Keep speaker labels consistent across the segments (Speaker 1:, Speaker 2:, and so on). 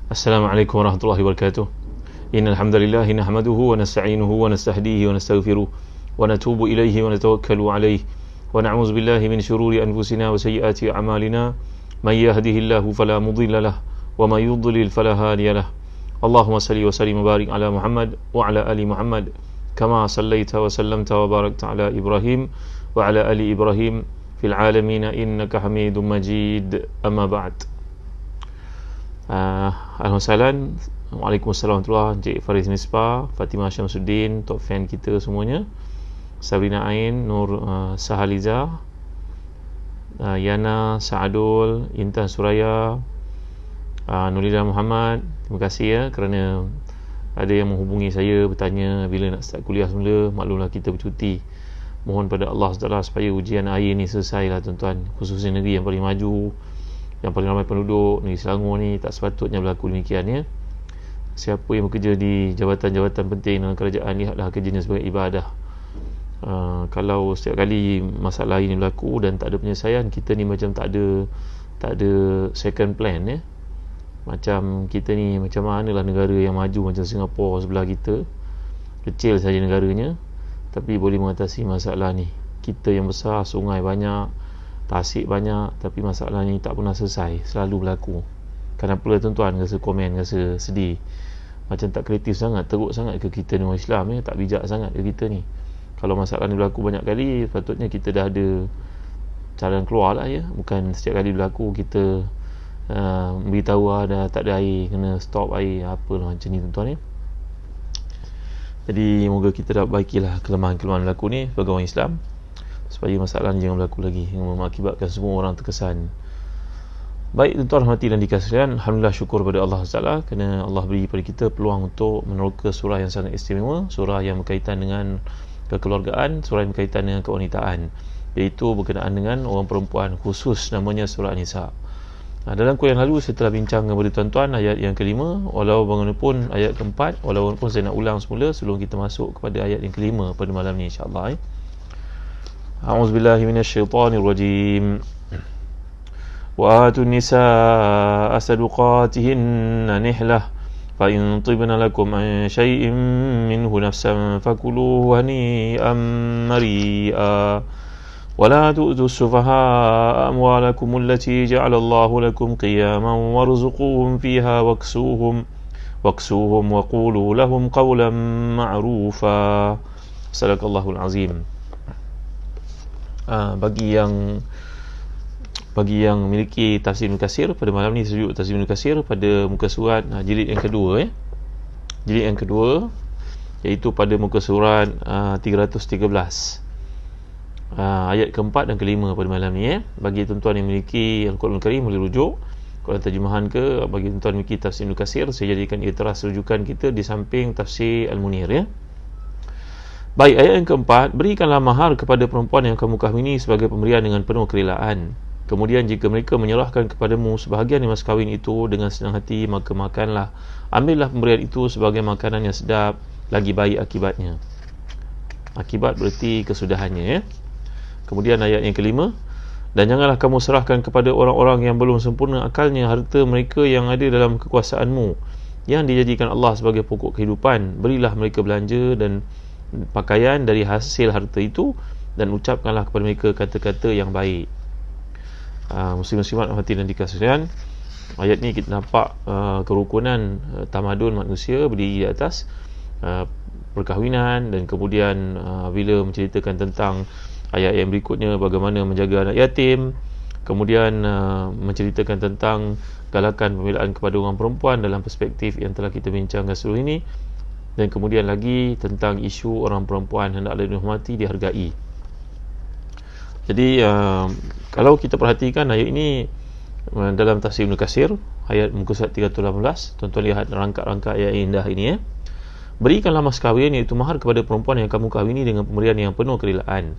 Speaker 1: Assalamualaikum warahmatullahi wabarakatuh. Innal hamdalillah nahmaduhu wa nasta'inuhu wa nastahdihi wa nastaghfiruh wa natubu ilayhi wa natawakkalu alayhi wa na'udzu billahi min shururi anfusina wa sayyiati a'malina may yahdihillahu fala mudilla lahu wa may yudlil fala hadiya lahu. Allahumma salli wa sallim wa barik ala Muhammad wa ala ali Muhammad kama sallaita wa sallamta wa barakta ala Ibrahim wa ala ali Ibrahim fil alamin innaka Hamidum Majid. Amma ba'd. Alhamdulillah. Waalaikumsalam warahmatullahi wabarakatuh. Encik Faris Misbah, Fatimah Syamsuddin, top fan kita semuanya, Sabrina Ain, Nur Sahaliza, Yana Saadul, Intan Suraya, Nurida Muhammad. Terima kasih ya kerana ada yang menghubungi saya bertanya bila nak start kuliah semula. Maklumlah kita bercuti. Mohon pada Allah SWT supaya ujian akhir ni selesai lah tuan-tuan, khususnya negeri yang paling maju, yang paling ramai penduduk, negeri Selangor ni. Tak sepatutnya berlaku demikian ya. Siapa yang bekerja di jabatan-jabatan penting dalam kerajaan, lihatlah kerjanya sebagai ibadah. Kalau setiap kali masalah ini berlaku dan tak ada penyelesaian, kita ni macam tak ada second plan ya. Macam kita ni macam manalah negara yang maju macam Singapura sebelah kita, kecil saja negaranya tapi boleh mengatasi masalah ni. Kita yang besar, sungai banyak, tasik banyak, tapi masalah ni tak pernah selesai, selalu berlaku. Kenapa tuan-tuan rasa komen, rasa sedih? Macam tak kreatif sangat, teruk sangat ke kita ni orang Islam ya? Tak bijak sangat ke kita ni? Kalau masalah ni berlaku banyak kali, patutnya kita dah ada jalan keluar lah ya. Bukan setiap kali berlaku kita beritahu dah tak ada air, kena stop air, apalah macam ni tuan-tuan ya. Jadi moga kita dapat baikilah kelemahan-kelemahan berlaku ni sebagai orang Islam, supaya masalah ni jangan berlaku lagi yang mengakibatkan semua orang terkesan. Baik tuan-tuan rahmati dan dikasihi, alhamdulillah syukur pada Allah Taala kerana Allah beri pada kita peluang untuk meneroka surah yang sangat istimewa, surah yang berkaitan dengan kekeluargaan, surah yang berkaitan dengan kewanitaan, iaitu berkenaan dengan orang perempuan, khusus namanya surah An-Nisa. Dalam kuliah yang lalu saya telah bincang kepada tuan-tuan ayat yang kelima, walau bagaimanapun ayat keempat, walaupun saya nak ulang semula sebelum kita masuk kepada ayat yang kelima pada malam ni insya-Allah. A'udzubillahi minasyaitonirrajim. Wa atun nisaa sadaqatihinna nihlah fa in tibna lakum an shay'in minhu nafsan fakuluhu hani'an mari'a wa la tu'tu as-sufaha'a amwalakum allati ja'ala Allahu lakum qiyaman warzuquhum fiha waksuhum wa qulu lahum qawlan ma'rufa. Sadaqallahul azim. Bagi yang memiliki tafsir Ibn Katsir, pada malam ni sejuk tafsir Ibn Katsir pada muka surat jilid yang kedua jilid yang kedua, iaitu pada muka surat 313 ayat keempat dan kelima pada malam ni Bagi tuan-tuan yang memiliki Al-Quran Al-Karim boleh rujuk Quran terjemahan ke. Bagi tuan-tuan yang memiliki tafsir Ibn Katsir, saya jadikan ia teras rujukan kita di samping tafsir Al-Munir ya. Baik, ayat yang keempat, berikanlah mahar kepada perempuan yang kamu kahwini sebagai pemberian dengan penuh kerelaan. Kemudian jika mereka menyerahkan kepadamu sebahagian mas kahwin itu dengan senang hati, maka makanlah. Ambillah pemberian itu sebagai makanan yang sedap, lagi baik akibatnya. Akibat berarti kesudahannya ya. Kemudian ayat yang kelima, dan janganlah kamu serahkan kepada orang-orang yang belum sempurna akalnya harta mereka yang ada dalam kekuasaanmu, yang dijadikan Allah sebagai pokok kehidupan. Berilah mereka belanja dan pakaian dari hasil harta itu, dan ucapkanlah kepada mereka kata-kata yang baik. Muslim-muslimat hati dan dikasihan, ayat ni kita nampak kerukunan tamadun manusia berdiri di atas perkahwinan, dan kemudian bila menceritakan tentang ayat yang berikutnya bagaimana menjaga anak yatim, kemudian menceritakan tentang galakan pembelaan kepada orang perempuan dalam perspektif yang telah kita bincangkan sebelum ini, dan kemudian lagi tentang isu orang perempuan hendaklah dihormati, dihargai. Jadi kalau kita perhatikan ayat ini dalam tafsir Ibn Katsir, ayat muka surat 318, tuan-tuan lihat rangkap-rangkap ayat indah ini ya. Berikanlah mas kahwin, iaitu mahar kepada perempuan yang kamu kahwini dengan pemberian yang penuh kerelaan.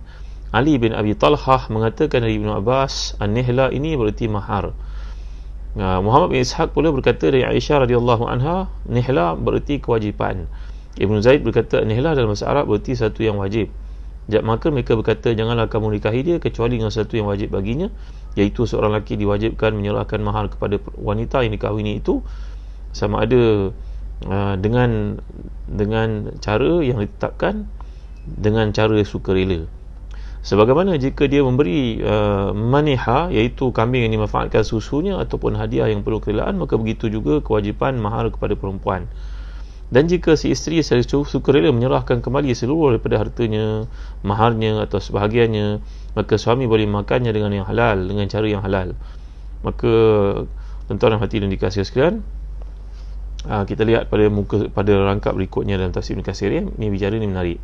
Speaker 1: Ali bin Abi Talhah mengatakan dari Ibn Abbas, an-nihla ini berarti mahar. Muhammad bin Ishaq pula berkata dari Aisyah radhiyallahu anha, nihla berarti kewajipan. Ibn Zaid berkata nihla dalam bahasa Arab berarti satu yang wajib. Maka mereka berkata, janganlah kamu nikahi dia kecuali dengan satu yang wajib baginya, iaitu seorang lelaki diwajibkan menyerahkan mahar kepada wanita yang dikahwini itu, sama ada dengan cara yang ditetapkan, dengan cara sukarela. Sebagaimana jika dia memberi maniha, iaitu kambing yang dimanfaatkan susunya ataupun hadiah yang perlu kerelaan, maka begitu juga kewajipan mahar kepada perempuan. Dan jika si isteri secara sukarela menyerahkan kembali seluruh daripada hartanya, maharnya atau sebahagiannya, maka suami boleh makannya dengan yang halal, dengan cara yang halal. Maka tuan-tuan dan hadirin dikasihi sekalian, kita lihat pada rangkap berikutnya dalam tafsir Ibn Katsir. Ini bicara ni menarik.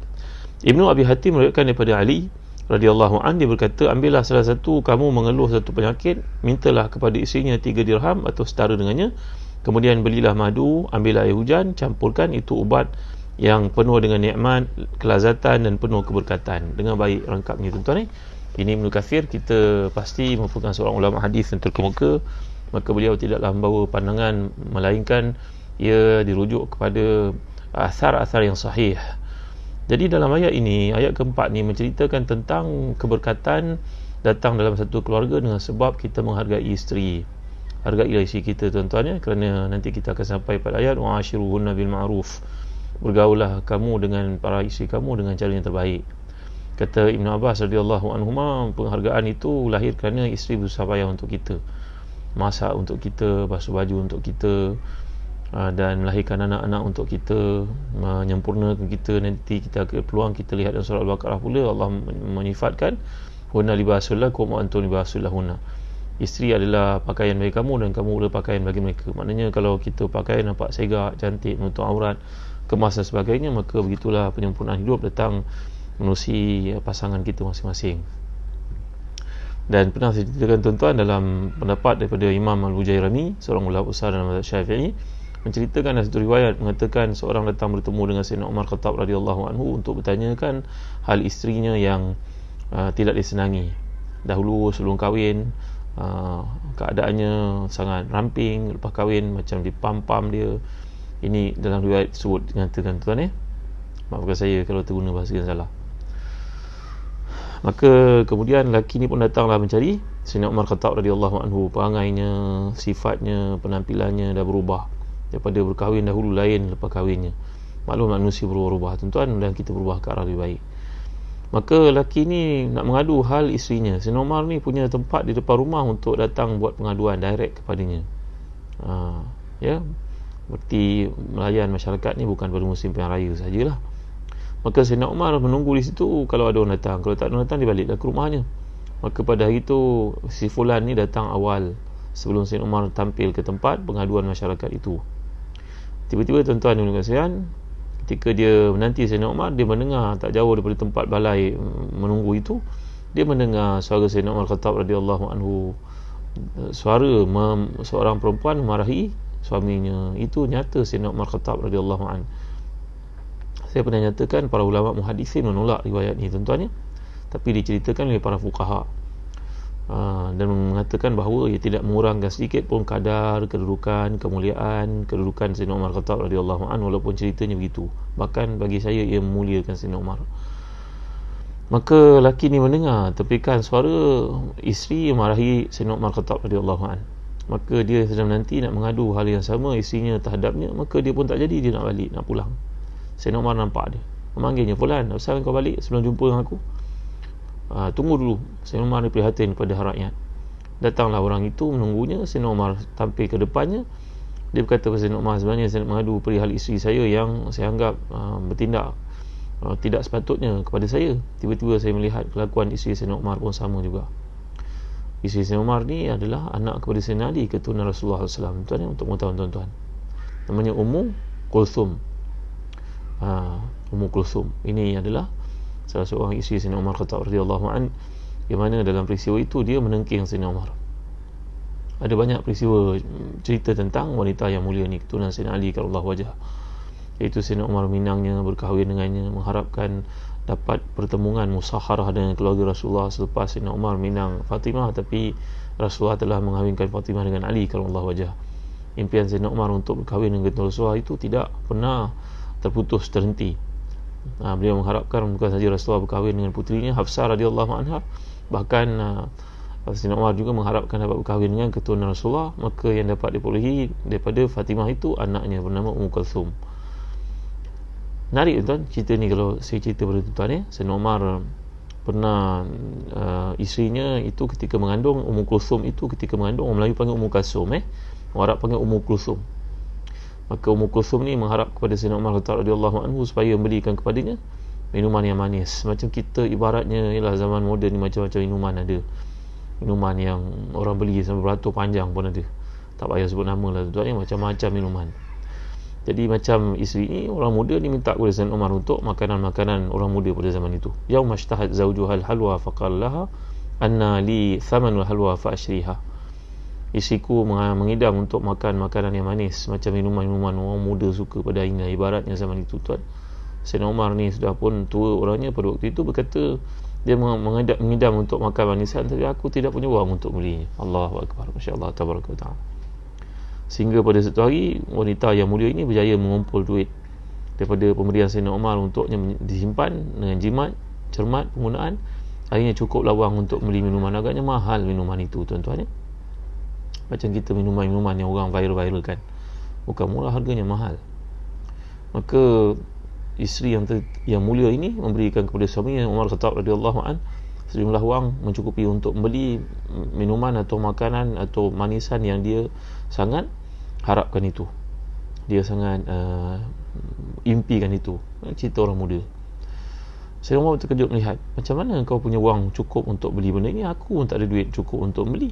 Speaker 1: Ibnu Abi Hatim meriwayatkan daripada Ali radhiyallahu an, dia berkata, ambillah salah satu kamu mengeluh satu penyakit, mintalah kepada isterinya 3 dirham atau setara dengannya, kemudian belilah madu, ambillah air hujan, campurkan, itu ubat yang penuh dengan nikmat, kelazatan dan penuh keberkatan. Dengan baik rangkapnya tuan-tuan. Ini Ibnu Katsir, kita pasti merupakan seorang ulama hadis yang terkemuka, maka beliau tidaklah membawa pandangan melainkan ia dirujuk kepada asar-asar yang sahih. Jadi dalam ayat ini, ayat keempat ni menceritakan tentang keberkatan datang dalam satu keluarga dengan sebab kita menghargai isteri. Hargailah isteri kita tuan-tuan ya, kerana nanti kita akan sampai pada ayat wa'ashiruhunna bil ma'ruf. Bergaulah kamu dengan para isteri kamu dengan cara yang terbaik. Kata Ibn Abbas radhiyallahu anhuma, penghargaan itu lahir kerana isteri berusaha payah untuk kita, masak untuk kita, basuh baju untuk kita, dan melahirkan anak-anak untuk kita, menyempurnakan kita. Nanti kita ke peluang kita lihat dalam surah Al-Baqarah pula Allah menyifatkan hunna libasul lakum wa antum libasul lahunna. Isteri adalah pakaian bagi kamu dan kamu adalah pakaian bagi mereka. Maknanya kalau kita pakaian nampak segak, cantik, menutup aurat, kemas dan sebagainya, maka begitulah penyempurnaan hidup datang menerusi pasangan kita masing-masing. Dan pernah saya ceritakan tuan-tuan dalam pendapat daripada Imam Al-Hujairami, seorang ulama besar dalam mazhab Syafi'i, menceritakan satu riwayat mengatakan seorang datang bertemu dengan Sayyidina Umar Khattab radhiyallahu anhu untuk bertanyakan hal isterinya yang tidak disenangi. Dahulu sebelum kahwin, keadaannya sangat ramping, lepas kahwin macam dipam-pam dia. Ini dalam riwayat tersebut dikatakan tuan ya. Maafkan saya kalau terguna bahasa yang salah. Maka kemudian lelaki ni pun datanglah mencari Sayyidina Umar Khattab radhiyallahu anhu. Perangainya, sifatnya, penampilannya dah berubah. Daripada berkahwin dahulu lain lepas kahwinnya. Maklum manusia berubah-ubah tuan-tuan, dan kita berubah ke arah lebih baik. Maka lelaki ni nak mengadu hal isterinya. Sayyidina Umar ni punya tempat di depan rumah untuk datang buat pengaduan direct kepadanya. Ya, berarti melayan masyarakat ni bukan pada musim pilihan raya sajalah. Maka Sayyidina Umar menunggu di situ. Kalau ada orang datang, kalau tak ada orang datang, dia baliklah ke rumahnya. Maka pada hari itu si fulan ni datang awal sebelum Sayyidina Umar tampil ke tempat pengaduan masyarakat itu. Tiba-tiba tuan-tuan dan puan-puan, ketika dia menanti Sayyidina Umar, dia mendengar tak jauh daripada tempat balai menunggu itu, dia mendengar suara Sayyidina Umar Khattab radhiyallahu anhu. Seorang perempuan memarahi suaminya. Itu nyata Sayyidina Umar Khattab radhiyallahu anhu. Saya pernah nyatakan para ulama muhaddisin menolak riwayat ni tuan-tuan ya, tapi diceritakan oleh para fuqaha dan mengatakan bahawa ia tidak mengurangkan sedikit pun kadar kedudukan, kedudukan Sayyidina Umar Khattab radhiyallahu anhu, walaupun ceritanya begitu. Bahkan bagi saya ia memuliakan Sayyidina Umar. Maka lelaki ni mendengar tepikan suara isteri marahi Sayyidina Umar Khattab radhiyallahu anhu. Maka dia sedang nanti nak mengadu hal yang sama isterinya terhadapnya, maka dia pun tak jadi, dia nak balik, nak pulang. Sayyidina Umar nampak dia, memanggilnya, "Fulan, asal kau balik sebelum jumpa dengan aku?" Tunggu dulu. Sayyidina Umar ni prihatin kepada hal rakyat. Datanglah orang itu menunggunya. Sayyidina Umar tampil ke depannya. Dia berkata kepada Sayyidina Umar, sebenarnya saya nak mengadu perihal isteri saya yang saya anggap bertindak tidak sepatutnya kepada saya. Tiba-tiba saya melihat kelakuan isteri Sayyidina Umar pun sama juga. Isteri Sayyidina Umar ni adalah anak kepada Sayyidina Ali, keturunan Rasulullah SAW. Tuan-tuan, untuk mengetahui tuan-tuan, namanya Ummu Kulthum. Ummu Kulthum ini adalah salah seorang isteri Sayyidina Umar Khattab radhiyallahu an, yang mana dalam peristiwa itu dia menengking Sayyidina Umar. Ada banyak peristiwa cerita tentang wanita yang mulia ni, keturunan Sayyidina Ali karramallahu wajhah, iaitu Sayyidina Umar minangnya, berkahwin dengannya, mengharapkan dapat pertemuan musaharah dengan keluarga Rasulullah selepas Sayyidina Umar minang Fatimah, tapi Rasulullah telah mengahwinkan Fatimah dengan Ali karramallahu wajhah. Impian Sayyidina Umar untuk berkahwin dengan Rasulullah itu tidak pernah terputus, terhenti. Beliau mengharapkan bukan saja Rasulullah berkahwin dengan putrinya Hafsah radhiyallahu anha, bahkan Sayyidina Umar juga mengharapkan dapat berkahwin dengan keturunan Rasulullah, maka yang dapat diperolehi daripada Fatimah itu anaknya bernama Ummu Kulthum. Menarik tuan cerita ni. Kalau saya cerita pada tuan ya, Sayyidina Umar pernah isterinya itu ketika mengandung, Ummu Kulthum itu ketika mengandung, orang Melayu panggil Ummu Kulthum, orang Arab panggil Ummu Kulthum. Maka Ummu Kulthum ni mengharap kepada Sayyidina Umar radhiyallahu anhu supaya memberikan kepadanya minuman yang manis. Macam kita ibaratnya ialah zaman moden ni, macam-macam minuman ada. Minuman yang orang beli sampai beratur panjang pun ada, tak payah sebut nama lah tuan, macam-macam minuman. Jadi macam isteri ni, orang muda ni minta kepada Sayyidina Umar untuk makanan-makanan orang muda pada zaman itu. Yaum ashtahat zawjuhal halwa faqala laha anna li thamanul halwa fa ashriha. Isteriku mengidam untuk makan makanan yang manis, macam minuman-minuman orang muda suka pada hari ni, ibaratnya zaman itu tuan. Sayyidina Umar ni sudah pun tua orangnya pada waktu itu, berkata dia mengidam untuk makan manisan, tapi aku tidak punya wang untuk belinya. Allahu Akbar, masya-Allah, tabaraka wa ta'ala. Sehingga pada satu hari, wanita yang mulia ini berjaya mengumpul duit daripada pemberian Sayyidina Umar untuknya disimpan dengan jimat, cermat penggunaan. Akhirnya cukup wang untuk beli minuman. Agaknya mahal minuman itu tuan-tuan ya. Macam kita minuman-minuman yang orang viral kan, bukan murah, harganya mahal. Maka isteri yang mulia ini memberikan kepada suaminya Umar Khattab radhiyallahu an sejumlah wang mencukupi untuk membeli minuman atau makanan atau manisan yang dia sangat harapkan itu, dia sangat impikan itu. Cerita orang muda. Saya Umar terkejut melihat, macam mana kau punya wang cukup untuk beli benda ini, aku pun tak ada duit cukup untuk beli.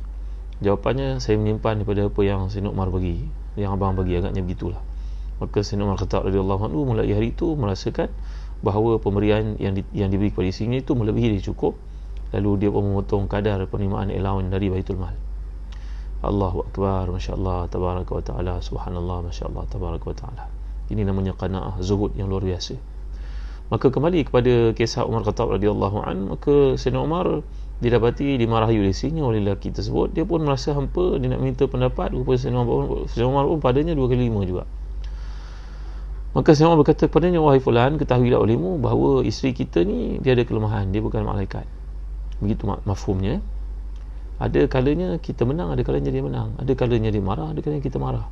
Speaker 1: Jawapannya, saya menyimpan daripada apa yang Sayyidina Umar bagi, yang abang bagi, agaknya begitulah. Maka Sayyidina Umar Khattab radhiyallahu anhu mulai hari itu merasakan bahawa pemberian yang diberi kepada isinya itu melebihi dia cukup. Lalu dia pun memotong kadar penerimaan allowance dari Baitul Mal. Allahu Akbar, masya-Allah, tabaraka wa taala, subhanallah, masya-Allah, tabaraka wa taala. Ini namanya qanaah, zuhud yang luar biasa. Maka kembali kepada kisah Umar Khattab radhiyallahu an, maka Sayyidina Umar didapati dimarahi oleh isinya, oleh lelaki tersebut. Dia pun merasa hampa, dia nak minta pendapat kepada Sayyidina Umar pun padanya 2 kali 5 juga. Maka Sayyidina Umar berkata kepadanya, wahai fulan, ketahuilah olehmu bahawa isteri kita ni dia ada kelemahan, dia bukan malaikat. Begitu mafhumnya. Ada kalanya kita menang, ada kalanya dia menang, ada kalanya dia marah, ada kalanya kita marah.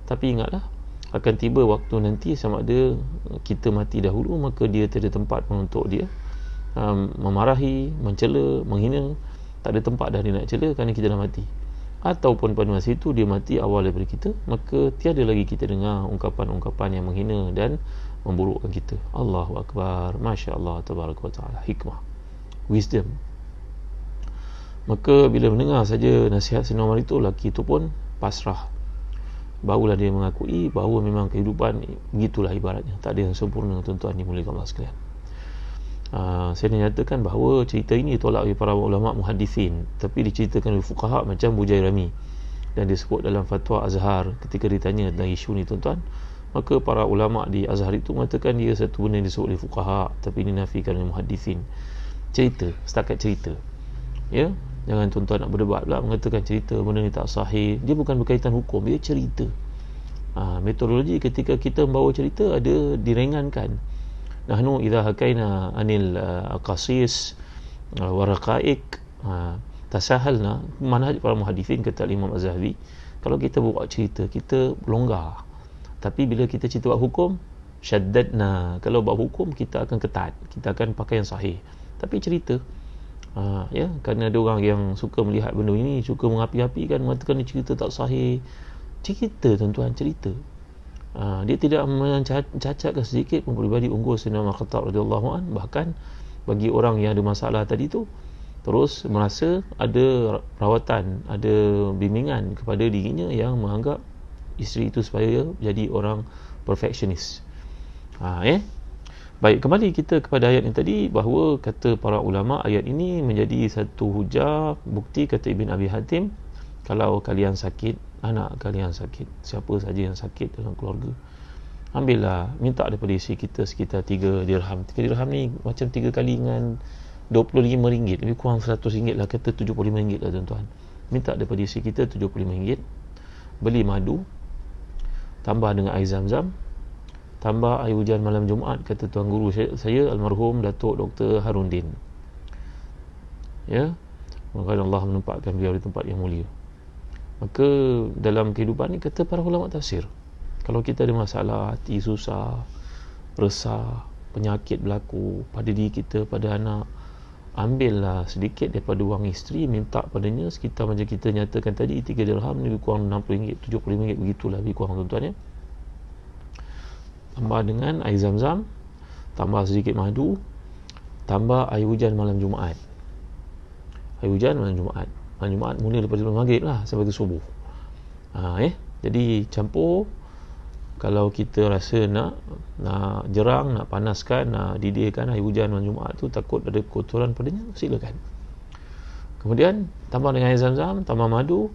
Speaker 1: Tapi ingatlah, akan tiba waktu nanti sama ada kita mati dahulu, maka dia tiada tempat pun untuk dia memarahi, mencela, menghina. Tak ada tempat dah dia nak cela kerana kita dah mati. Ataupun pada masa itu dia mati awal daripada kita, maka tiada lagi kita dengar ungkapan-ungkapan yang menghina dan memburukkan kita. Allahu Akbar, masya-Allah, tabaraka wa taala. Hikmah, wisdom. Maka bila mendengar saja nasihat Sayyidina Umar itu, lelaki itu pun pasrah. Barulah dia mengakui bahawa memang kehidupan begitulah ibaratnya, tak ada yang sempurna tuan-tuan dimuliakan Allah sekalian. Saya nyatakan bahawa cerita ini ditolak oleh para ulama muhaddisin, tapi diceritakan oleh fuqaha macam Bujairami, dan disebut dalam fatwa Azhar ketika ditanya tentang isu ni tuan-tuan. Maka para ulama di Azhar itu mengatakan dia satu benda yang disebut oleh fuqaha, tapi dinafikan oleh muhaddisin. Cerita, setakat cerita ya. Jangan tuan-tuan nak berdebat pula mengatakan cerita benda ni tak sahih. Dia bukan berkaitan hukum, dia cerita. Metodologi ketika kita membawa cerita ada direngankan. Nahnu idza hakaina anil qasis wa raqaiq tasahalna, manhaj para muhaddisin, kata Imam Az-Zahabi, kalau kita buat cerita kita longgar, tapi bila kita cerita buat hukum syaddadna, kalau buat hukum kita akan ketat, kita akan pakai yang sahih. Tapi cerita ya, kerana ada orang yang suka melihat benda ini, suka mengapi-apikan, mengatakan ni cerita tak sahih. Cerita tuan-tuan, cerita. Dia tidak mencacatkan sedikit pun peribadi unggul Sayyidina Umar Khattab radhiyallahu an. Bahkan bagi orang yang ada masalah tadi tu, terus merasa ada rawatan, ada bimbingan kepada dirinya yang menganggap isteri itu supaya jadi orang perfectionist. Baik, kembali kita kepada ayat yang tadi, bahawa kata para ulama ayat ini menjadi satu hujah, bukti. Kata Ibn Abi Hatim, kalau kalian sakit, anak kalian sakit, siapa saja yang sakit dalam keluarga, ambillah, minta daripada isteri kita sekitar 3 dirham. 3 dirham ni macam 3 kali dengan RM25, lebih kurang RM100 lah, kata RM75 lah tuan-tuan. Minta daripada isteri kita RM75, beli madu, tambah dengan air zam-zam, tambah air hujan malam Jumaat, kata tuan guru saya almarhum Datuk Dr. Harundin ya. Maka Allah menempatkan beliau di tempat yang mulia. Maka dalam kehidupan ni, kata para ulama tafsir, kalau kita ada masalah hati susah, resah, penyakit berlaku pada diri kita, pada anak, ambillah sedikit daripada wang isteri, minta padanya sekitar macam kita nyatakan tadi, 3 dirham ni lebih kurang RM60, RM70, begitulah lebih kurang tuan-tuan ya. Tambah dengan air zam-zam, tambah sedikit madu, tambah air hujan malam Jumaat. Air hujan malam Jumaat. Malam Jumaat mula daripada maghrib lah sampai ke subuh. Jadi campur. Kalau kita rasa nak jerang, nak panaskan, nak didihkan air hujan malam Jumaat tu, takut ada kotoran padanya, silakan. Kemudian tambah dengan air zam-zam, tambah madu.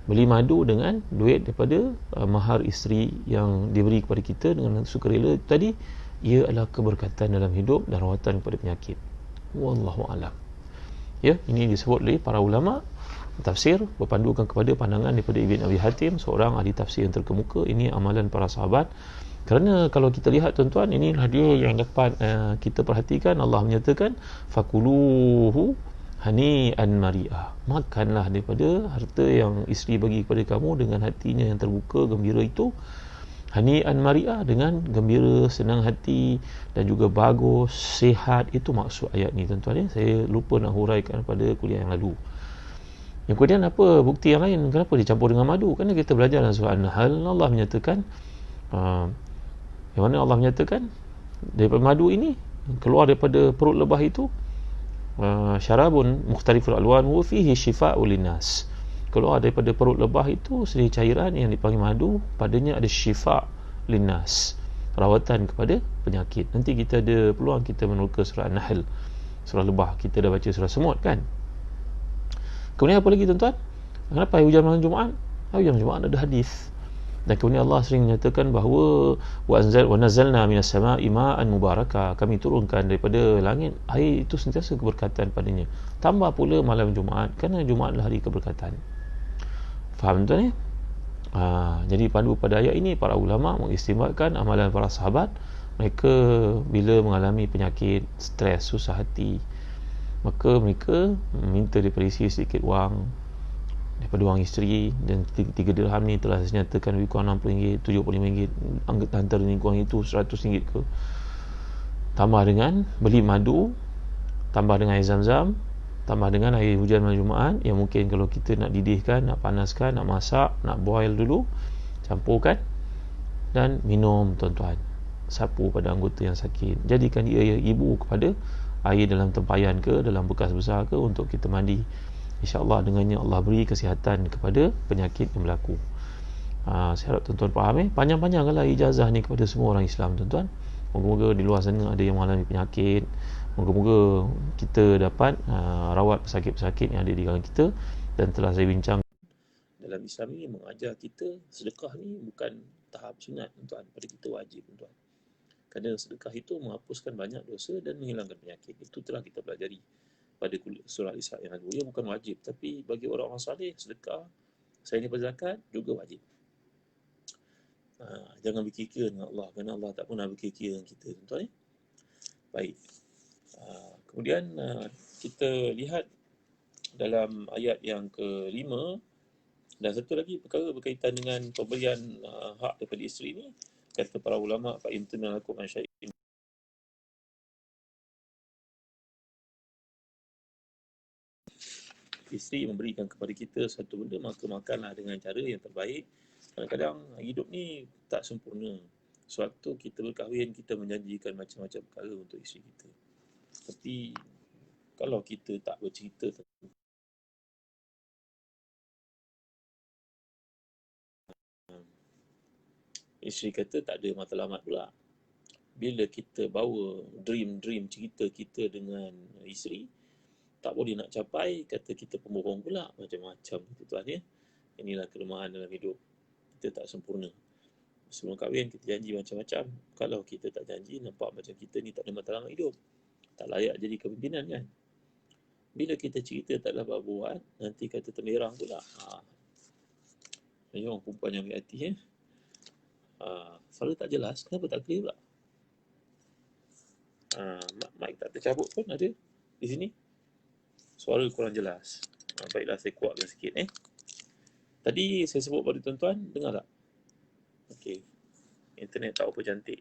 Speaker 1: Beli madu dengan duit daripada mahar isteri yang diberi kepada kita dengan sukarela tadi. Ia adalah keberkatan dalam hidup dan rawatan kepada penyakit. Wallahu alam. Ya, ini disebut oleh para ulama tafsir berpandukan kepada pandangan daripada Ibn Abi Hatim, seorang ahli tafsir yang terkemuka. Ini amalan para sahabat. Kerana kalau kita lihat tuan-tuan, inilah dia yang dapat kita perhatikan. Allah menyatakan fakuluhu hani'an mari'ah, makanlah daripada harta yang isteri bagi kepada kamu dengan hatinya yang terbuka, gembira itu. Hani'an mari'ah, dengan gembira, senang hati dan juga bagus, sihat. Itu maksud ayat ni tuan-tuan ya. Saya lupa nak huraikan pada kuliah yang lalu. Yang kemudian apa bukti yang lain kenapa dicampur dengan madu? Kerana kita belajar dalam surah An-Nahl, Allah menyatakan yang mana Allah menyatakan daripada madu ini keluar daripada perut lebah itu syarabun mukhtaliful alwan wa fihi shifaa'un linnas. Keluar daripada perut lebah itu sedikit cairan yang dipanggil madu, padanya ada syifa' linnas, rawatan kepada penyakit. Nanti kita ada peluang kita meneroka surah An-Nahl, surah lebah. Kita dah baca surah semut kan. Kemudian apa lagi tuan-tuan? Kenapa air hujan malam Jumaat? Air hujan malam Jumaat ada hadis. Dan kemudian Allah sering menyatakan bahawa wa nazalna minas sama'i ma'an mubarakah, kami turunkan daripada langit air itu sentiasa keberkatan padanya. Tambah pula malam Jumaat, kerana Jumaat adalah hari keberkatan. Faham tuan ya? Jadi pandu pada ayat ini, para ulama mengistimbatkan amalan para sahabat. Mereka bila mengalami penyakit, stres, susah hati, maka mereka minta daripada isteri sedikit wang daripada wang isteri, dan 3 dirham ni telah saya nyatakan lebih kurang RM60, RM75, antara ni kurang itu RM100 ke. Tambah dengan beli madu, tambah dengan air zam-zam, tambah dengan air hujan malam Jumaat yang mungkin kalau kita nak didihkan, nak panaskan, nak masak, nak boil dulu, campurkan dan minum tuan-tuan. Sapu pada anggota yang sakit, jadikan dia ibu kepada air dalam tempayan ke, dalam bekas besar ke, untuk kita mandi. InsyaAllah dengannya Allah beri kesihatan kepada penyakit yang berlaku. Saya harap tuan-tuan faham Panjang-panjanglah ijazah ni kepada semua orang Islam tuan-tuan. Moga-moga di luar sana ada yang mengalami penyakit, moga-moga kita dapat rawat pesakit-pesakit yang ada di kalangan kita. Dan telah saya bincang, dalam Islam ini mengajar kita sedekah ni bukan tahap sunat tuan-tuan, pada kita wajib tuan-tuan. Kerana sedekah itu menghapuskan banyak dosa dan menghilangkan penyakit. Itu telah kita pelajari pada surah Isra yang lalu. Ia bukan wajib, tapi bagi orang-orang saleh, sedekah selain daripada zakat juga wajib. Jangan berkira dengan Allah, kerana Allah tak pernah berkira dengan kita tuan-tuan ya. Baik. Kemudian kita lihat dalam ayat yang ke-5, dan satu lagi perkara berkaitan dengan pemberian hak daripada isteri ni, kata para ulama, fa in tunalakum an syai'in, isteri memberikan kepada kita satu benda, maka makanlah dengan cara yang terbaik. Kadang-kadang hidup ni tak sempurna. Sewaktu kita berkahwin, kita menjanjikan macam-macam perkara untuk isteri kita. Tapi kalau kita tak bercerita tentang isteri, kata tak ada matlamat pula. Bila kita bawa dream cerita kita dengan isteri, tak boleh nak capai, kata kita pembohong pula, macam-macam tuan ya. Inilah kelemahan dalam hidup. Kita tak sempurna. Sebelum kahwin kita janji macam-macam. Kalau kita tak janji, nampak macam kita ni tak ada matlamat hidup, tak layak jadi kepimpinan kan. Bila kita cerita tak dapat buat, nanti kata temerah pula. Ini orang perempuan yang ambil hati ya. Suara tak jelas, kenapa tak clear pula? Mic tak tercabut pun ada di sini. Suara kurang jelas. Baiklah, saya kuatkan sikit. Tadi saya sebut pada tuan-tuan, dengar tak? Okey. Internet tak apa cantik.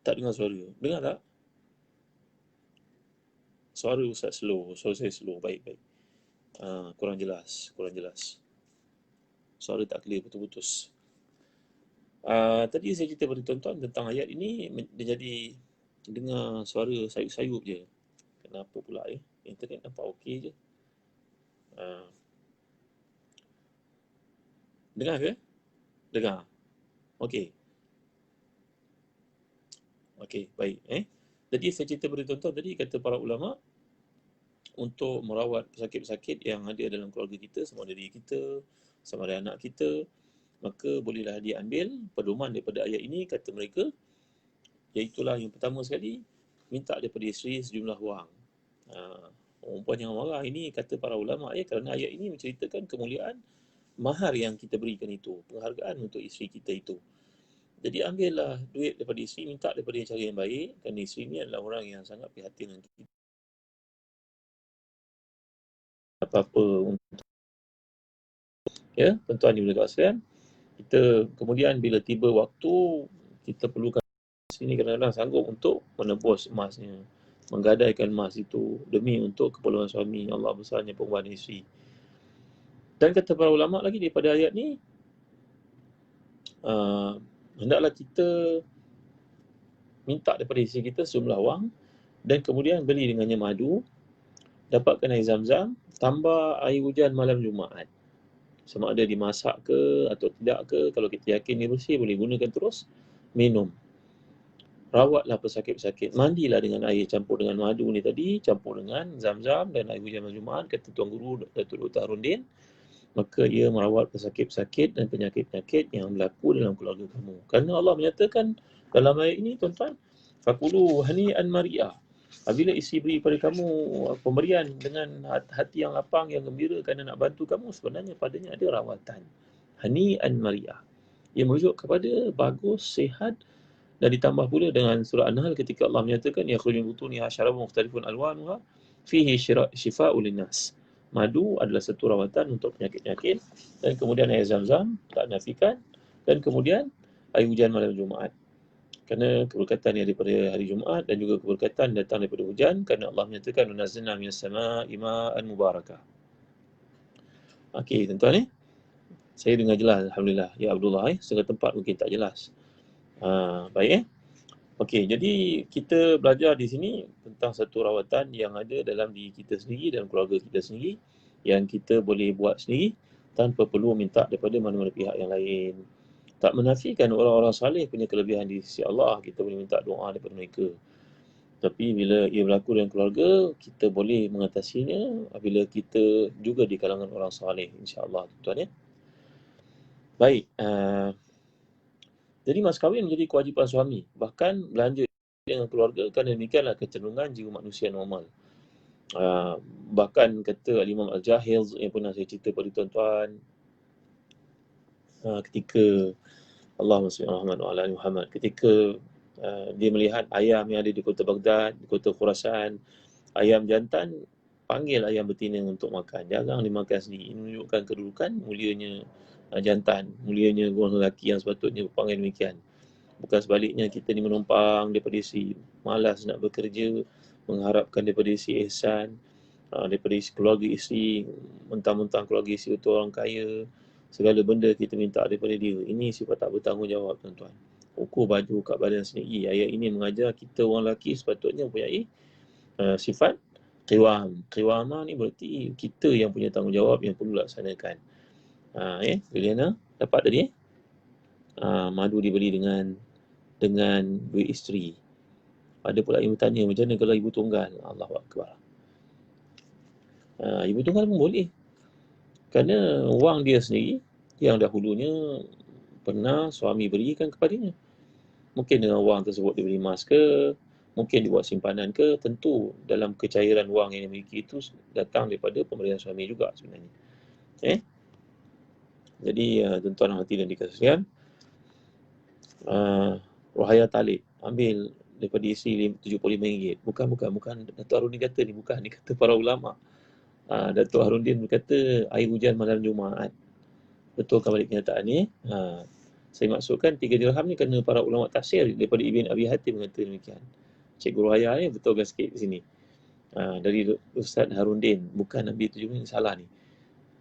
Speaker 1: Tak dengar suara. Dengar tak? Suara Ustaz slow. Suara saya slow. Baik. Kurang jelas. Suara tak clear, putus-putus. Tadi saya cerita pada tuan-tuan tentang ayat ini, dia jadi dengar suara sayup-sayup je. Kenapa pula internet nampak okey je. Dengar ke? Dengar. Okey, baik. Jadi saya cerita pada tuan-tuan tadi, kata para ulama, untuk merawat pesakit-pesakit yang ada dalam keluarga kita, sama ada diri kita, sama ada anak kita, maka bolehlah diambil pedoman daripada ayat ini, kata mereka, iaitulah yang pertama sekali, minta daripada isteri sejumlah wang. Perempuan yang marah ini, kata para ulama, kerana ayat ini menceritakan kemuliaan mahar yang kita berikan itu, penghargaan untuk isteri kita itu. Jadi ambillah duit daripada isteri, minta daripada cara yang baik, kerana isteri ini adalah orang yang sangat prihatin dengan kita. Apa-apa untuk tuan-tuan dimuliakan sekalian, kita kemudian bila tiba waktu, kita perlukan sini kadang-kadang sanggup untuk menebus emasnya, menggadaikan emas itu demi untuk keperluan suami. Allah besarnya pengorbanan isteri. Dan kata para ulama lagi daripada ayat ni, hendaklah kita minta daripada isteri kita sejumlah wang, dan kemudian beli dengannya madu, dapatkan air zam-zam, tambah air hujan malam Jumaat. Sama ada dimasak ke atau tidak ke, kalau kita yakin dia bersih, boleh gunakan terus, minum. Rawatlah pesakit-pesakit, mandilah dengan air campur dengan madu ni tadi, campur dengan zam-zam dan air hujan malam Jumaat, kata Tuan Guru Datuk Dr. Harundin, maka ia merawat pesakit-pesakit dan penyakit-penyakit yang berlaku dalam keluarga kamu. Kerana Allah menyatakan dalam ayat ini, tuan-tuan, fakulu hani'an mari'ah. Apabila isteri beri pada kamu pemberian dengan hati yang lapang, yang gembira kerana nak bantu kamu, sebenarnya padanya ada rawatan. Hani'an mari'ah. Ia merujuk kepada bagus, sihat, dan ditambah pula dengan surah An-Nahl ketika Allah menyatakan yakhruju min butuniha syarabun mukhtalifun alwanuha fihi shifa'un linnas. Madu adalah satu rawatan untuk penyakit-penyakit, dan kemudian air zam-zam tak nafikan, dan kemudian air hujan malam Jumaat. Kerana keberkatan yang daripada hari Jumaat dan juga keberkatan datang daripada hujan, kerana Allah menyatakan nazzalna minas sama'i ma'an mubarakah. Okey, tuan-tuan saya dengar jelas alhamdulillah. Ya Abdullah setengah tempat mungkin tak jelas. Baik Okey, jadi kita belajar di sini tentang satu rawatan yang ada dalam diri kita sendiri dan keluarga kita sendiri, yang kita boleh buat sendiri tanpa perlu minta daripada mana-mana pihak yang lain. Tak menafikan orang-orang saleh punya kelebihan di sisi Allah, kita boleh minta doa daripada mereka. Tapi bila ia berlaku dalam keluarga, kita boleh mengatasinya apabila kita juga di kalangan orang saleh, insya-Allah, tuan-tuan Baik, jadi mas kahwin menjadi kewajipan suami, bahkan belanja dengan keluarga, kerana demikianlah kecenderungan jiwa manusia normal. Bahkan kata Imam Al-Jahil yang pernah saya cerita pada tuan-tuan, ketika Allahumma salli ala Muhammad, ketika dia melihat ayam yang ada di kota Baghdad, di kota Khurasan, ayam jantan panggil ayam betina untuk makan, jangan dimakan sendiri. Ini menunjukkan kedudukan mulianya jantan, mulianya orang lelaki yang sepatutnya berpanggil demikian. Bukan sebaliknya, kita ni menumpang daripada isi, malas nak bekerja, mengharapkan daripada isi ihsan, daripada isi keluarga isi, mentang-mentang keluarga isi itu orang kaya, segala benda kita minta daripada dia. Ini sifat tak bertanggungjawab, tuan-tuan. Ukur baju kat badan sendiri. Ayat ini mengajar kita orang lelaki sepatutnya mempunyai sifat qiwam. Qiwamah ni berarti kita yang punya tanggungjawab yang perlu laksanakan. Juliana dapat tadi madu dibeli dengan duit isteri. Ada pula ibu tanya, macam mana kalau ibu tunggal? Allahu Akbar. Ibu tunggal pun boleh. Kerana wang dia sendiri yang dahulunya pernah suami berikan kepadanya. Mungkin dengan wang tersebut dia beli emas ke, mungkin dibuat simpanan ke, tentu dalam kecairan wang yang dimiliki itu datang daripada pemberian suami juga sebenarnya. Jadi tuan-tuan hati dan dikasihkan, Rohaya Talib, ambil
Speaker 2: daripada isteri RM75. Bukan. Datuk Harudin kata ni, bukan. Ni kata para ulama. Datuk Harudin berkata air hujan malam Jumaat. Betulkan balik kenyataan ni. Saya maksudkan 3 dirham ni kerana para ulama tafsir daripada Ibn Abi Hatim mengata demikian. Cikgu Ruhaya ni betulkan sikit di sini. Dari Ustaz Harudin, bukan Nabi 7 ni, salah ni.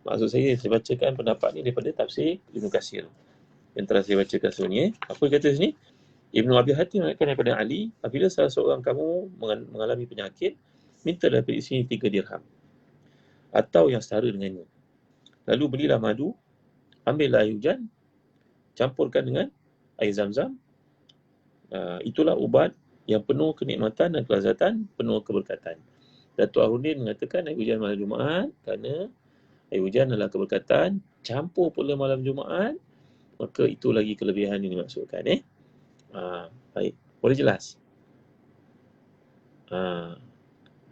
Speaker 2: Maksud saya bacakan pendapat ni daripada tafsir Ibn Katsir. Yang telah saya bacakan sebelum ni. Apa kata sini? Ibn Abi Hatim mengatakan daripada Ali, apabila salah seorang kamu mengalami penyakit, minta daripada isteri 3 dirham. Atau yang setara dengannya. Lalu belilah madu, ambillah air hujan, campurkan dengan air zam-zam. Itulah ubat yang penuh kenikmatan dan kelazatan, penuh keberkatan. Datuk Harudin mengatakan air hujan malam Jumaat kerana air hujan adalah keberkatan, campur pula malam Jumaat, maka itu lagi kelebihan yang dimaksudkan. Baik, boleh jelas?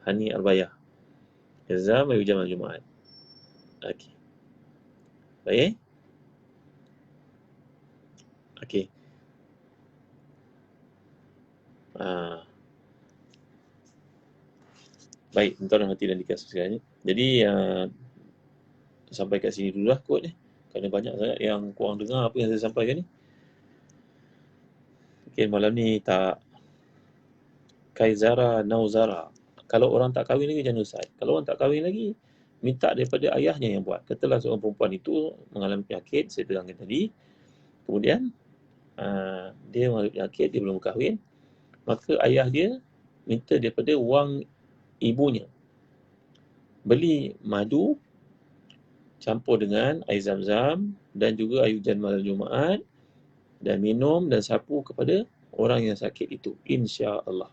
Speaker 2: Hani Arbayah. Yazam air hujan malam Jumaat. Okey. Baik. Okey. Baik, tuan-tuan hati dan dikasih sekalian. Jadi sampai kat sini dululah kot ni. Kerana banyak sangat yang korang dengar apa yang saya sampaikan ni. Mungkin malam ni tak Kaizara Nauzara. Kalau orang tak kahwin lagi jangan Ustaz. Kalau orang tak kahwin lagi, minta daripada ayahnya yang buat. Katalah seorang perempuan itu mengalami penyakit, saya terangkan tadi. Kemudian dia mengalami penyakit, dia belum kahwin. Maka ayah dia minta daripada wang ibunya. Beli madu, campur dengan air zam-zam dan juga air hujan malam Jumaat dan minum dan sapu kepada orang yang sakit itu. InsyaAllah.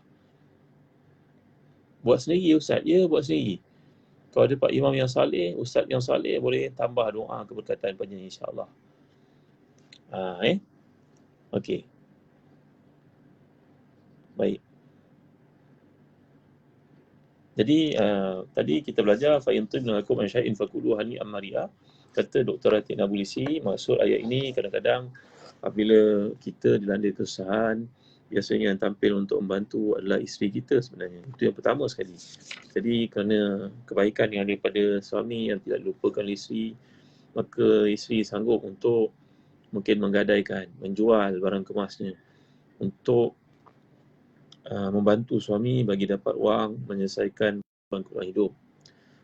Speaker 2: Buat sendiri Ustaz. Ya, buat sendiri. Kalau ada Pak Imam yang saleh, Ustaz yang saleh, boleh tambah doa keberkatan pada insyaAllah. Okey. Baik. Jadi tadi kita belajar fa in tibna lakum an syai'in fakulu hani amaria. Kata Dr. Ratin Abulisi, maksud ayat ini kadang-kadang apabila kita dilanda kesusahan, biasanya yang tampil untuk membantu adalah isteri kita sebenarnya. Itu yang pertama sekali. Jadi kerana kebaikan yang ada pada suami yang tidak dilupakan isteri, maka isteri sanggup untuk mungkin menggadaikan, menjual barang kemasnya untuk membantu suami bagi dapat wang menyelesaikan kebutuhan hidup.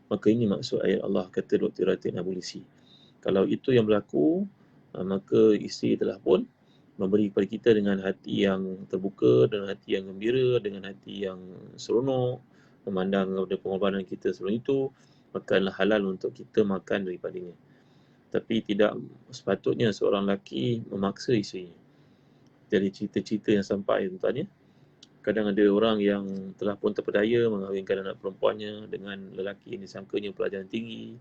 Speaker 2: Maka ini maksud ayat Allah, kata Dr. Ratin Abulisi. Kalau itu yang berlaku, maka isteri telah pun memberi kepada kita dengan hati yang terbuka, dengan hati yang gembira, dengan hati yang seronok, memandang kepada pengorbanan kita sebelum itu, maka adalah halal untuk kita makan daripadanya. Tapi tidak sepatutnya seorang lelaki memaksa isterinya. Jadi cerita-cerita yang sampai tuan-tuan ya. Kadang ada orang yang telah pun terpedaya mengahwinkan anak perempuannya dengan lelaki yang disangkanya pelajaran tinggi,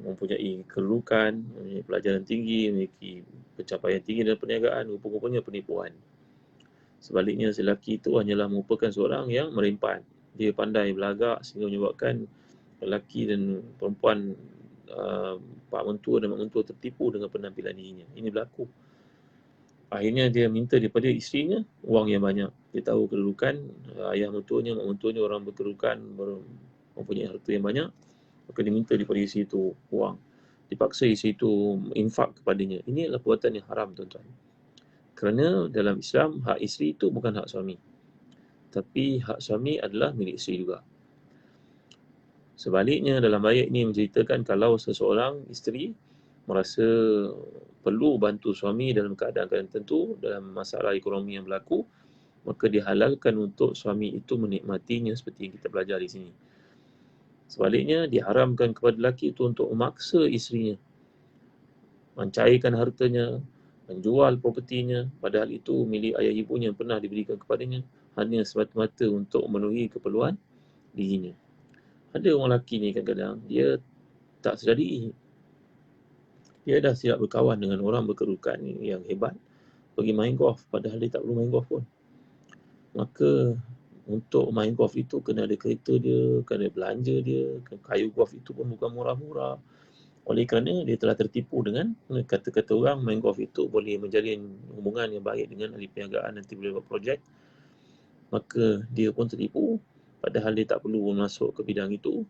Speaker 2: mempunyai kedudukan, mempunyai pelajaran tinggi, memiliki pencapaian tinggi dalam perniagaan, rupa-rupanya penipuan. Sebaliknya, lelaki itu hanyalah merupakan seorang yang merempan. Dia pandai belagak sehingga menyebabkan lelaki dan perempuan, pak mentua dan mak mentua tertipu dengan penampilan dirinya. Ini berlaku. Akhirnya dia minta daripada isterinya wang yang banyak. Dia tahu kedudukan ayah mentuanya, mak mentuanya orang berkedudukan, mempunyai harta yang banyak. Maka dia minta daripada isteri itu wang. Dipaksa isteri itu infak kepadanya. Ini adalah perbuatan yang haram, tuan-tuan. Kerana dalam Islam, hak isteri itu bukan hak suami. Tapi hak suami adalah milik isteri juga. Sebaliknya, dalam ayat ini menceritakan kalau seseorang isteri merasa perlu bantu suami dalam keadaan-keadaan tertentu, dalam masalah ekonomi yang berlaku, maka dihalalkan untuk suami itu menikmatinya seperti yang kita belajar di sini. Sebaliknya, diharamkan kepada lelaki itu untuk memaksa isterinya, mencairkan hartanya, menjual propertinya, padahal itu milik ayah ibunya yang pernah diberikan kepadanya, hanya semata-mata untuk memenuhi keperluan dirinya. Ada orang lelaki ni kadang-kadang, dia tak sedar diri. Dia dah siap berkawan dengan orang berkedudukan yang hebat, pergi main golf, padahal dia tak perlu main golf pun. Maka untuk main golf itu kena ada kereta dia, kena ada belanja dia, kayu golf itu pun bukan murah-murah. Oleh kerana dia telah tertipu dengan kata-kata orang, main golf itu boleh menjalin hubungan yang baik dengan ahli perniagaan, nanti boleh buat projek. maka dia pun tertipu padahal dia tak perlu masuk ke bidang itu.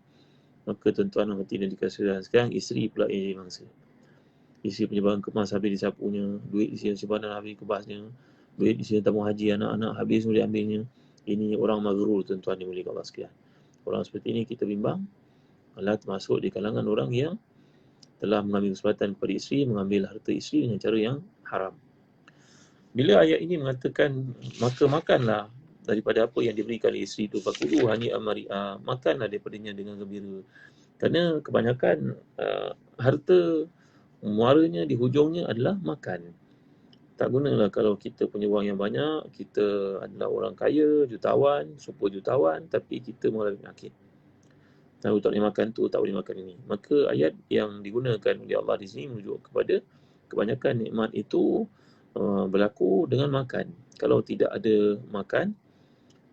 Speaker 2: Maka tuan-tuan dan hadirin dikasihi sekarang, isteri pula yang jadi mangsa. Isteri punya barang kemas habis disapunya, duit isteri simpanan habis kebasnya, duit isteri tabung haji anak-anak habis boleh ambilnya. Ini orang maghrur, tuan-tuan dimuliakan Allah sekalian. Orang seperti ini kita bimbang adalah termasuk di kalangan orang yang telah mengambil kesempatan kepada isteri, mengambil harta isteri dengan cara yang haram. Bila ayat ini mengatakan, maka makanlah daripada apa yang diberikan oleh isteri itu, fakulu hani'an mari'a, makanlah daripadanya dengan gembira. Kerana kebanyakan harta muaranya di hujungnya adalah makan. Tak gunalah kalau kita punya wang yang banyak, kita adalah orang kaya, jutawan, super jutawan, tapi kita mengalami penyakit. Tahu tak boleh makan tu, tak boleh makan ini. Maka ayat yang digunakan oleh Allah di sini menunjuk kepada kebanyakan nikmat itu berlaku dengan makan. Kalau tidak ada makan,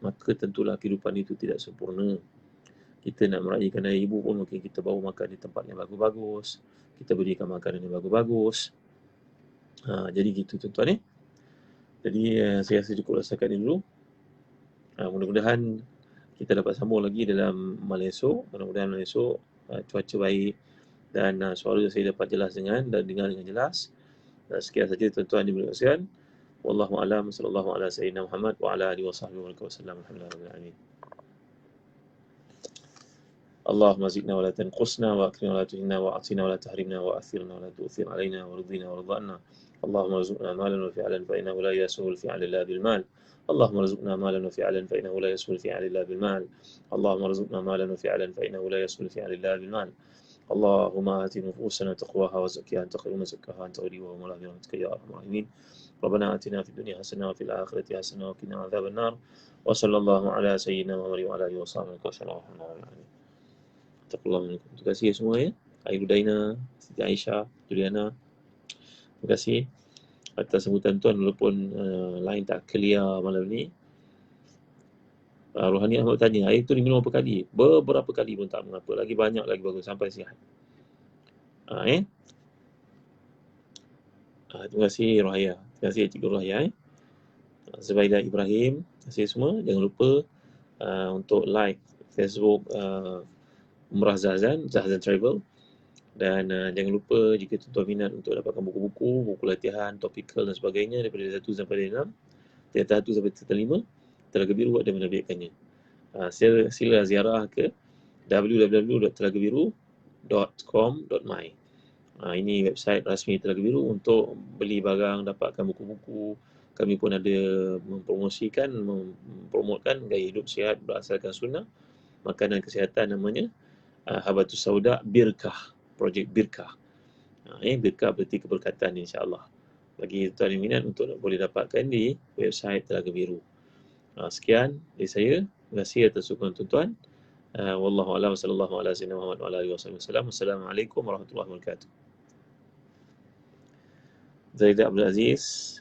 Speaker 2: maka tentulah kehidupan itu tidak sempurna. Kita nak meraihkan hari ibu pun mungkin kita bawa makan di tempat yang bagus-bagus, kita berikan makanan yang bagus-bagus. Jadi gitu tuan-tuan. Jadi saya rasa cukup setakat ini dulu. Mudah-mudahan kita dapat sambung lagi dalam malam esok. Mudah-mudahan malam esok cuaca baik dan suara saya dapat jelas dan dengar dengan jelas. Sekian saja tuan-tuan dimuliakan sekalian. Wallahu a'lam, sallallahu ala sayyidina Muhammad wa ala alihi wasahbihi wasallam. Alhamdulillah. اللهم زدنا ولا تنقصنا واكرمنا ولا تهنا واعطنا ولا تحرمنا واثرنا ولا تؤثر علينا وارضنا وارض عنا. اللهم ارزقنا مالا وفعلا فانه لا يسهل الفعل الا بالمال. اللهم ارزقنا مالا وفعلا فانه لا يسهل الفعل الا بالمال. اللهم ارزقنا مالا وفعلا فانه لا يسهل الفعل الا بالمال. اللهم آت نفوسنا تقواها وزكها أنت خير من زكاها أنت وليها ومولاها برحمتك يا أرحم الراحمين. ربنا آتنا في الدنيا حسنة وفي الآخرة حسنة وقنا عذاب النار. وصلى الله على سيدنا محمد وعلى آله وصحبه وسلم. Terima kasih semua ya. Ayu Daina, Siti Aisyah, Juliana. Terima kasih atas sambutan tuan walaupun lain tak clear malam ni. Rohani Ahmad tanya, air tu diminum berapa kali? Beberapa kali pun tak mengapa. Lagi banyak lagi bagus sampai sihat. Terima kasih Rohaya. Terima kasih Cikgu Rohaya. Zubaidah Ibrahim. Terima kasih semua. Jangan lupa untuk like Facebook Umrah Zahzan Travel. Dan jangan lupa jika tuan-tuan minat untuk dapatkan buku-buku, buku latihan, topikal dan sebagainya daripada 1 sampai 6, Tingkatan 1 sampai tingkatan 5, Telaga Biru ada menerbitkannya. Sila ziarah ke www.telagabiru.com.my. Ini website rasmi Telaga Biru untuk beli barang, dapatkan buku-buku. Kami pun ada mempromotkan gaya hidup sihat berdasarkan sunnah, makanan kesihatan namanya Habatus Sauda Birkah, projek Birkah. Birkah berarti keberkatan insya-Allah. Bagi tuan yang minat untuk boleh dapatkan di website Telaga Biru. Sekian dari saya. Terima kasih atas sokongan tuan-tuan. Wallahu a'lam, sallallahu ala sayyidina Muhammad wa ala alihi wasallam. Assalamualaikum warahmatullahi wabarakatuh. Zaidah Abdul Aziz,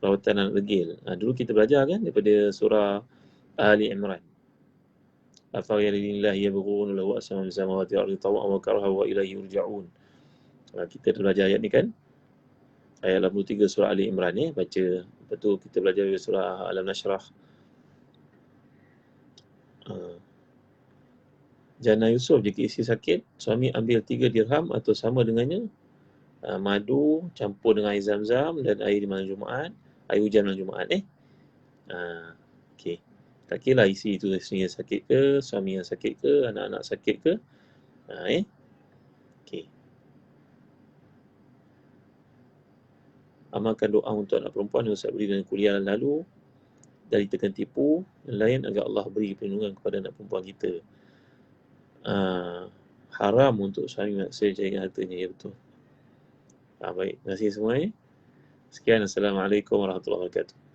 Speaker 2: Rawatan Anak Degil. Dulu kita belajar kan daripada surah Ali Imran. Afaghayra yabghun lahu asmaa'un samawati wal ardi taw'an wa karaha wa ilayhi yurja'un. Kita dah belajar ayat ni kan. Ayat 83 surah Ali Imran ni baca. Lepas tu kita belajar surah Alam Nashrah. Jana Yusuf, jika isteri sakit, suami ambil 3 dirham atau sama dengannya, madu campur dengan air zam-zam dan air di malam Jumaat, air hujan malam Jumaat. Okey. Tak kira lah isteri itu isteri yang sakit ke, suami yang sakit ke, anak-anak sakit ke. Okey. Amalkan doa untuk anak perempuan yang Ustaz beri dalam kuliah lalu dari tekan tipu yang lain agar Allah beri perlindungan kepada anak perempuan kita. Haram untuk suami maksa carikan hartanya. Ya betul. Baik. Terima kasih semua. Sekian. Assalamualaikum warahmatullahi wabarakatuh.